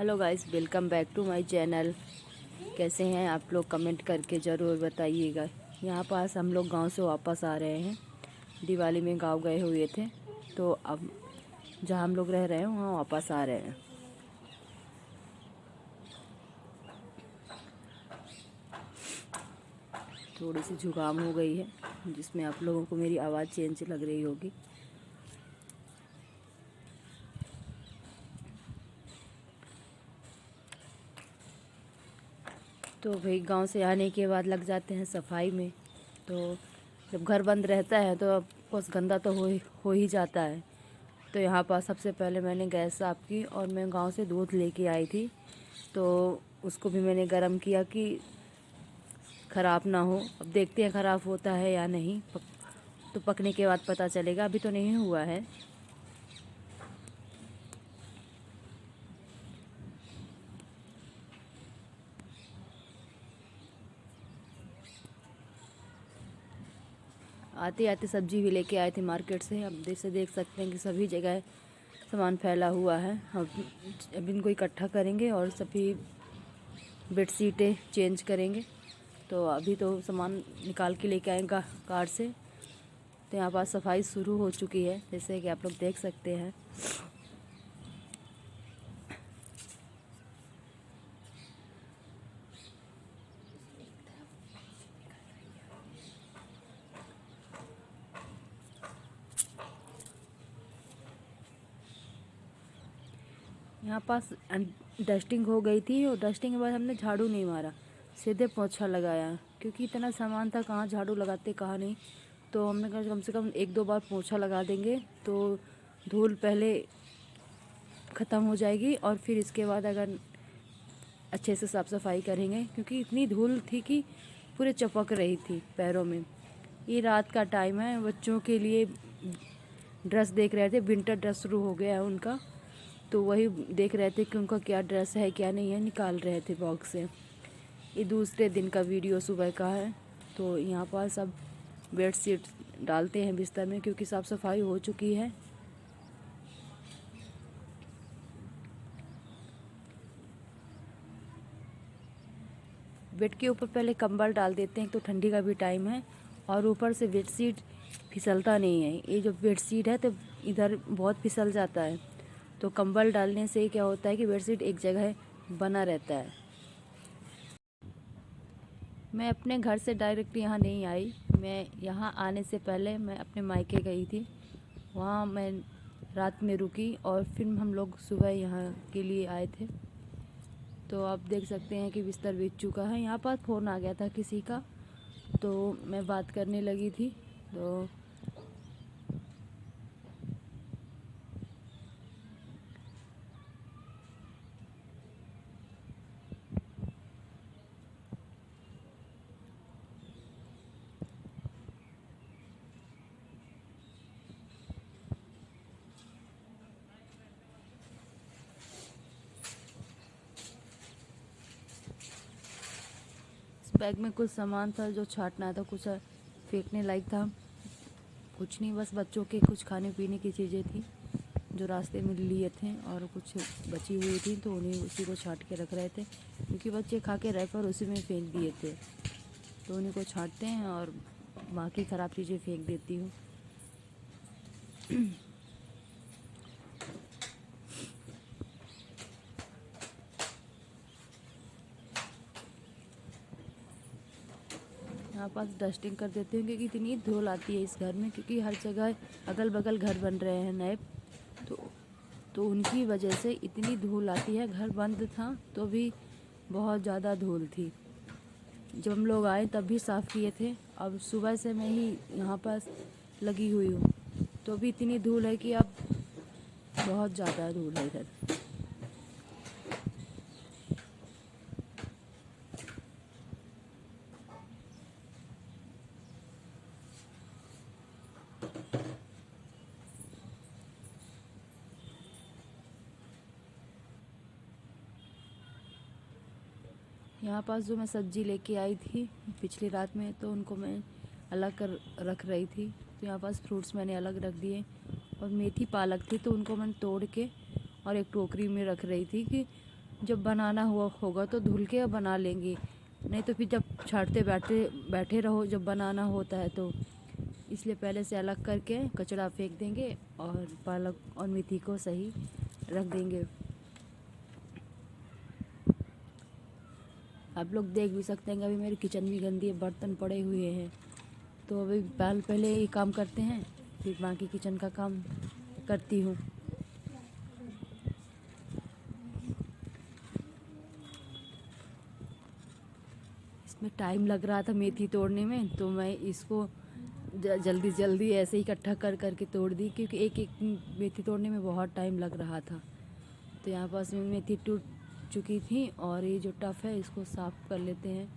Hello guys, welcome back to my channel. कैसे हैं आप लोग? कमेंट करके ज़रूर बताइएगा। यहाँ पास हम लोग गांव से वापस आ रहे हैं। दिवाली में गांव गए हुए थे, तो अब जहाँ हम लोग रह रहे हैं वहाँ वापस आ रहे हैं। थोड़ी सी जुकाम हो गई है, जिसमें आप लोगों को मेरी आवाज़ चेंज लग रही होगी। तो भाई गांव से आने के बाद लग जाते हैं सफाई में। तो जब घर बंद रहता है तो अब कुछ गंदा तो हो ही जाता है। तो यहाँ पर सबसे पहले मैंने गैस साफ़ की और मैं गांव से दूध लेके आई थी, तो उसको भी मैंने गर्म किया कि ख़राब ना हो। अब देखते हैं ख़राब होता है या नहीं, तो पकने के बाद पता चलेगा। अभी तो नहीं हुआ है। आते आते सब्जी भी लेके आए थे मार्केट से। अब देख सकते हैं कि सभी जगह सामान फैला हुआ है। अब इनको इकट्ठा करेंगे और सभी बेडशीटें चेंज करेंगे। तो अभी तो सामान निकाल के लेके आएगा कार से। तो यहाँ पास सफाई शुरू हो चुकी है, जैसे कि आप लोग देख सकते हैं। यहाँ पास डस्टिंग हो गई थी और डस्टिंग के बाद हमने झाड़ू नहीं मारा, सीधे पोछा लगाया, क्योंकि इतना सामान था, कहाँ झाड़ू लगाते कहाँ नहीं। तो हमने कहा कम से कम एक दो बार पोछा लगा देंगे तो धूल पहले ख़त्म हो जाएगी और फिर इसके बाद अगर अच्छे से साफ़ सफाई करेंगे, क्योंकि इतनी धूल थी कि पूरे चपक रही थी पैरों में। ये रात का टाइम है, बच्चों के लिए ड्रेस देख रहे थे। विंटर ड्रेस शुरू हो गया है उनका, तो वही देख रहे थे कि उनका क्या ड्रेस है क्या नहीं है, निकाल रहे थे बॉक्स से। ये दूसरे दिन का वीडियो सुबह का है। तो यहाँ पर सब बेडशीट डालते हैं बिस्तर में, क्योंकि साफ़ सफाई हो चुकी है। बेड के ऊपर पहले कंबल डाल देते हैं, तो ठंडी का भी टाइम है और ऊपर से बेडशीट फिसलता नहीं है। ये जो बेडशीट है तो इधर बहुत फिसल जाता है, तो कंबल डालने से क्या होता है कि बेडशीट एक जगह बना रहता है। मैं अपने घर से डायरेक्ट यहाँ नहीं आई। मैं यहाँ आने से पहले मैं अपने मायके गई थी। वहाँ मैं रात में रुकी और फिर हम लोग सुबह यहाँ के लिए आए थे। तो आप देख सकते हैं कि बिस्तर बिछ चुका है। यहाँ पर फ़ोन आ गया था किसी का, तो मैं बात करने लगी थी। तो इस बैग में कुछ सामान था जो छांटना था, कुछ फेंकने लायक था, कुछ नहीं, बस बच्चों के कुछ खाने पीने की चीज़ें थी जो रास्ते में लिए थे और कुछ बची हुई थी, तो उन्हें उसी को छांट के रख रहे थे, क्योंकि बच्चे खा के रैपर उसी में फेंक दिए थे। तो उन्हीं को छांटते हैं और बाकी ख़राब चीज़ें फेंक देती हूँ। यहाँ पास डस्टिंग कर देती हूँ, क्योंकि इतनी धूल आती है इस घर में, क्योंकि हर जगह अगल बगल घर बन रहे हैं नए। तो तो उनकी वजह से इतनी धूल आती है। घर बंद था तो भी बहुत ज़्यादा धूल थी। जब हम लोग आए तब भी साफ़ किए थे। अब सुबह से मैं ही यहाँ पास लगी हुई हूँ, तो भी इतनी धूल है कि अब बहुत ज़्यादा धूल है इधर। यहाँ पास जो मैं सब्ज़ी लेके आई थी पिछली रात में, तो उनको मैं अलग कर रख रही थी। तो यहाँ पास फ्रूट्स मैंने अलग रख दिए, और मेथी पालक थी तो उनको मैंने तोड़ के और एक टोकरी में रख रही थी कि जब बनाना होगा तो धुल के बना लेंगे, नहीं तो फिर जब छाँटते बैठे रहो जब बनाना होता है तो। इसलिए पहले से अलग करके कचरा फेंक देंगे और पालक और मेथी को सही रख देंगे। आप लोग देख भी सकते हैं कि अभी मेरी किचन भी गंदी है, बर्तन पड़े हुए हैं। तो अभी पहले ये काम करते हैं, फिर बाकी किचन का काम करती हूँ। इसमें टाइम लग रहा था मेथी तोड़ने में, तो मैं इसको जल्दी ऐसे ही इकट्ठा कर के तोड़ दी, क्योंकि एक मेथी तोड़ने में बहुत टाइम लग रहा था। तो यहाँ पास में मेथी टूट चुकी थी और ये जो टफ है इसको साफ़ कर लेते हैं,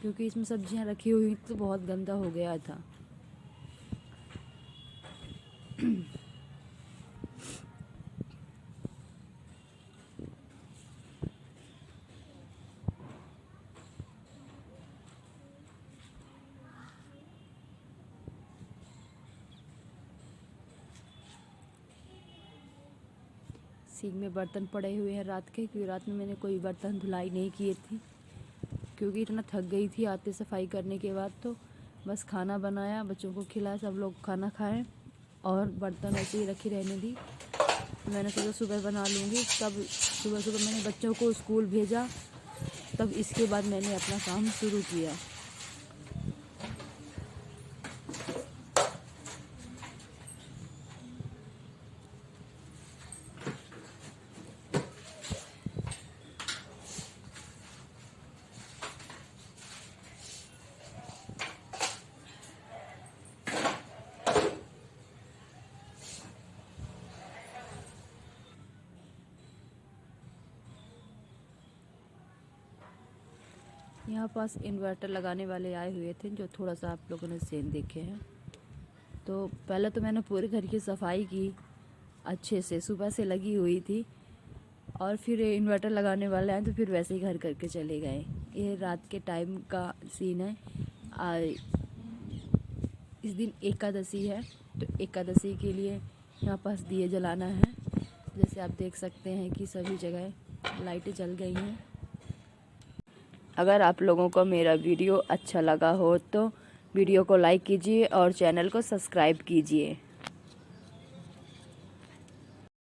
क्योंकि इसमें सब्जियाँ रखी हुई तो बहुत गंदा हो गया था। सिंक में बर्तन पड़े हुए हैं रात के, क्योंकि रात में मैंने कोई बर्तन धुलाई नहीं किए थे, क्योंकि इतना थक गई थी आते सफाई करने के बाद। तो बस खाना बनाया, बच्चों को खिलाया, सब लोग खाना खाएं और बर्तन ऐसे ही रखी रहने दी। मैंने सोचा सुबह बना लूँगी, तब सुबह मैंने बच्चों को स्कूल भेजा, तब इसके बाद मैंने अपना काम शुरू किया। यहाँ पास इन्वर्टर लगाने वाले आए हुए थे, जो थोड़ा सा आप लोगों ने सीन देखे हैं। तो पहले तो मैंने पूरे घर की सफाई की अच्छे से, सुबह से लगी हुई थी, और फिर इन्वर्टर लगाने वाले आए तो फिर वैसे ही घर करके चले गए। ये रात के टाइम का सीन है। इस दिन एकादशी है, तो एकादशी के लिए यहाँ पास दिए जलाना है। जैसे आप देख सकते हैं कि सभी जगह लाइटें जल गई हैं। अगर आप लोगों को मेरा वीडियो अच्छा लगा हो तो वीडियो को लाइक कीजिए और चैनल को सब्सक्राइब कीजिए।